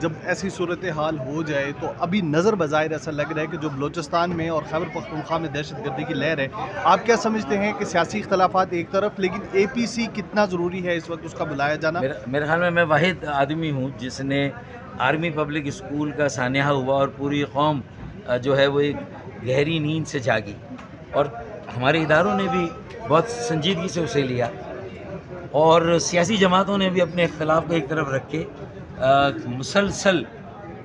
جب ایسی صورتحال ہو جائے تو ابھی نظر بظاہر ایسا لگ رہا ہے کہ جو بلوچستان میں اور خیبر پختونخوا میں دہشت گردی کی لہر ہے، آپ کیا سمجھتے ہیں کہ سیاسی اختلافات ایک طرف لیکن اے پی سی کتنا ضروری ہے اس وقت اس کا بلایا جانا؟ میرے خیال میں واحد آدمی ہوں جس نے آرمی پبلک اسکول کا سانحہ ہوا اور پوری قوم جو ہے وہ ایک گہری نیند سے جاگی، اور ہمارے اداروں نے بھی بہت سنجیدگی سے اسے لیا، اور سیاسی جماعتوں نے بھی اپنے اختلاف کو ایک طرف رکھ کے مسلسل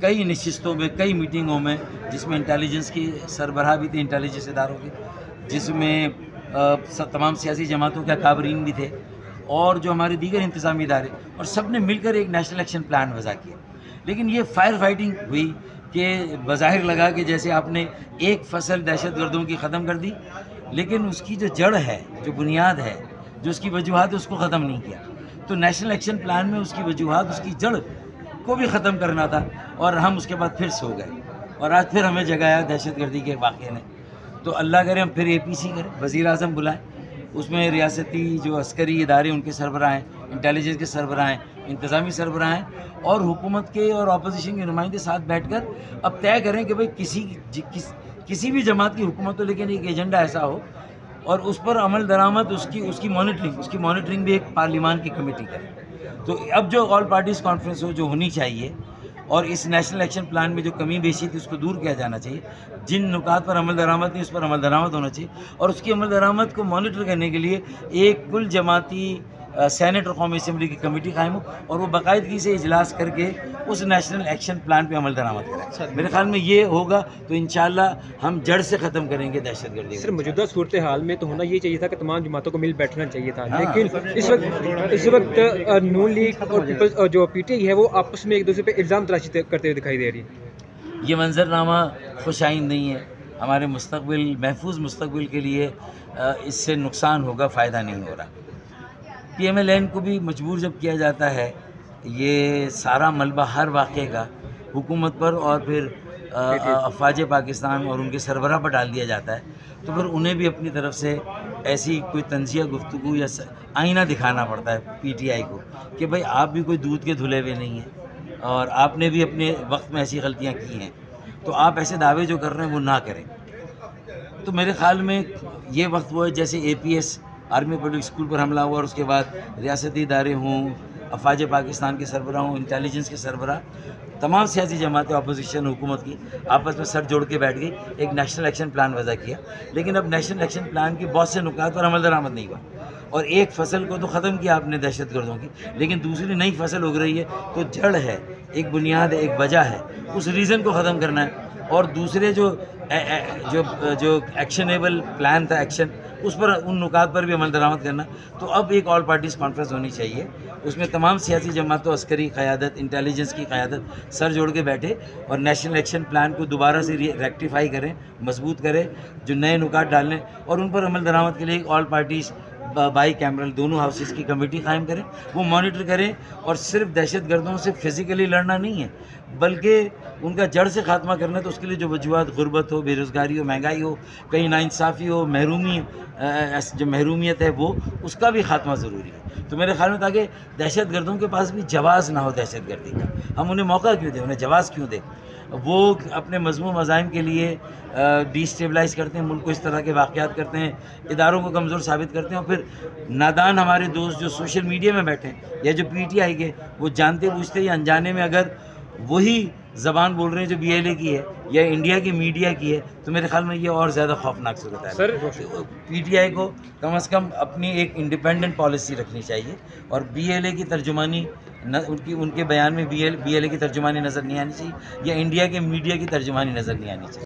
کئی نشستوں میں، کئی میٹنگوں میں، جس میں انٹیلیجنس کی سربراہ بھی تھے، انٹیلیجنس اداروں کے، جس میں تمام سیاسی جماعتوں کے اکابرین بھی تھے، اور جو ہمارے دیگر انتظامی ادارے، اور سب نے مل کر ایک نیشنل ایکشن پلان وضع کیا۔ لیکن یہ فائر فائٹنگ ہوئی کہ بظاہر لگا کہ جیسے آپ نے ایک فصل دہشت گردوں کی ختم کر دی، لیکن اس کی جو جڑ ہے، جو بنیاد ہے، جو اس کی وجوہات ہے، اس کو ختم نہیں کیا۔ تو نیشنل ایکشن پلان میں اس کی وجوہات، اس کی جڑ کو بھی ختم کرنا تھا، اور ہم اس کے بعد پھر سو گئے، اور آج پھر ہمیں جگایا دہشت گردی کے واقعے نے۔ تو اللہ کرے ہم پھر اے پی سی کریں، وزیر اعظم بلائیں، اس میں ریاستی جو عسکری ادارے ان کے سربراہ ہیں، انٹیلیجنس کے سربراہ ہیں، انتظامی سربراہ ہیں، اور حکومت کے اور اپوزیشن کے نمائندے ساتھ بیٹھ کر اب طے کریں کہ بھئی کسی بھی جماعت کی حکومت ہو، لیکن ایک ایجنڈا ایسا ہو، اور اس پر عمل درآمد، اس کی مانیٹرنگ بھی ایک پارلیمان کی کمیٹی کرے۔ تو اب جو آل پارٹیز کانفرنس ہو، جو ہونی چاہیے، اور اس نیشنل ایکشن پلان میں جو کمی بیشی تھی اس کو دور کیا جانا چاہیے، جن نکات پر عمل درآمد نہیں اس پر عمل درآمد ہونا چاہیے، اور اس کی عمل درآمد کو مانیٹر کرنے کے لیے ایک کل جماعتی سینٹ اور قومی اسمبلی کی کمیٹی قائم ہو، اور وہ باقاعدگی سے اجلاس کر کے اس نیشنل ایکشن پلان پہ عمل درآمد کریں۔ میرے خیال میں یہ ہوگا تو انشاءاللہ ہم جڑ سے ختم کریں گے دہشت گردی۔ سر، موجودہ صورتحال میں تو ہونا یہ چاہیے تھا کہ تمام جماعتوں کو مل بیٹھنا چاہیے تھا، لیکن اس وقت نون لیگ اور پیپلز اور جو پی ٹی آئی ہے وہ آپس میں ایک دوسرے پہ الزام تراشی کرتے ہوئے دکھائی دے رہی ہے۔ یہ منظرنامہ خوش آئند نہیں ہے، ہمارے محفوظ مستقبل کے لیے اس سے نقصان ہوگا، فائدہ نہیں ہو رہا۔ پی ایم ایل این کو بھی مجبور جب کیا جاتا ہے، یہ سارا ملبہ ہر واقعے کا حکومت پر اور پھر افواج پاکستان اور ان کے سربراہ پر ڈال دیا جاتا ہے، تو پھر انہیں بھی اپنی طرف سے ایسی کوئی طنزیہ گفتگو یا آئینہ دکھانا پڑتا ہے پی ٹی آئی کو کہ بھئی آپ بھی کوئی دودھ کے دھلے ہوئے نہیں ہیں، اور آپ نے بھی اپنے وقت میں ایسی غلطیاں کی ہیں، تو آپ ایسے دعوے جو کر رہے ہیں وہ نہ کریں۔ تو میرے خیال میں یہ وقت وہ ہے جیسے A P S army public school پر حملہ ہوا، اور اس کے بعد ریاستی ادارے ہوں، افواج پاکستان کے سربراہ ہوں، انٹیلیجنس کے سربراہ، تمام سیاسی جماعتیں، اپوزیشن، حکومت کی آپس میں سر جوڑ کے بیٹھ گئی، ایک نیشنل ایکشن پلان وضع کیا، لیکن اب نیشنل ایکشن پلان کی بہت سے نکات پر عمل درآمد نہیں ہوا، اور ایک فصل کو تو ختم کیا آپ نے دہشت گردوں کی، لیکن دوسری نئی فصل اگ رہی ہے، تو جڑ ہے، ایک بنیاد ہے، ایک وجہ ہے، اس ریزن کو ختم کرنا ہے، اور دوسرے جو ایکشنیبل پلان تھا، ایکشن، اس پر ان نکات پر بھی عمل درآمد کرنا۔ تو اب ایک آل پارٹیز کانفرنس ہونی چاہیے، اس میں تمام سیاسی جماعتوں، عسکری قیادت، انٹیلیجنس کی قیادت سر جوڑ کے بیٹھے، اور نیشنل ایکشن پلان کو دوبارہ سے ریکٹیفائی کریں، مضبوط کریں، جو نئے نکات ڈالنے، اور ان پر عمل درآمد کے لیے ایک آل پارٹیز بائی کیمرل دونوں ہاؤسز کی کمیٹی قائم کریں، وہ مانیٹر کریں، اور صرف دہشت گردوں سے فزیکلی لڑنا نہیں ہے، بلکہ ان کا جڑ سے خاتمہ کرنا ہے۔ تو اس کے لیے جو وجوہات، غربت ہو، بے روزگاری ہو، مہنگائی ہو، کہیں ناانصافی ہو، جو محرومیت ہے، وہ اس کا بھی خاتمہ ضروری ہے۔ تو میرے خیال میں تاکہ دہشت گردوں کے پاس بھی جواز نہ ہو دہشت گردی کا، ہم انہیں موقع کیوں دیں، انہیں جواز کیوں دیں؟ وہ اپنے مذموم مزاحم کے لیے ڈی اسٹیبلائز کرتے ہیں ملک کو، اس طرح کے واقعات کرتے ہیں، اداروں کو کمزور ثابت کرتے ہیں، اور پھر نادان ہمارے دوست جو سوشل میڈیا میں بیٹھے ہیں یا جو پی ٹی آئی کے، وہ جانتے بوجھتے یا انجانے میں اگر وہی زبان بول رہے ہیں جو بی ایل اے کی ہے یا انڈیا کی میڈیا کی ہے، تو میرے خیال میں یہ اور زیادہ خوفناک صورت ہے۔ پی ٹی آئی کو کم از کم اپنی ایک انڈیپینڈنٹ پالیسی رکھنی چاہیے، اور بی ایل اے کی ترجمانی ان کے بیان میں بی ایل اے کی ترجمانی نظر نہیں آنی چاہیے، یا انڈیا کے میڈیا کی ترجمانی نظر نہیں آنی چاہیے۔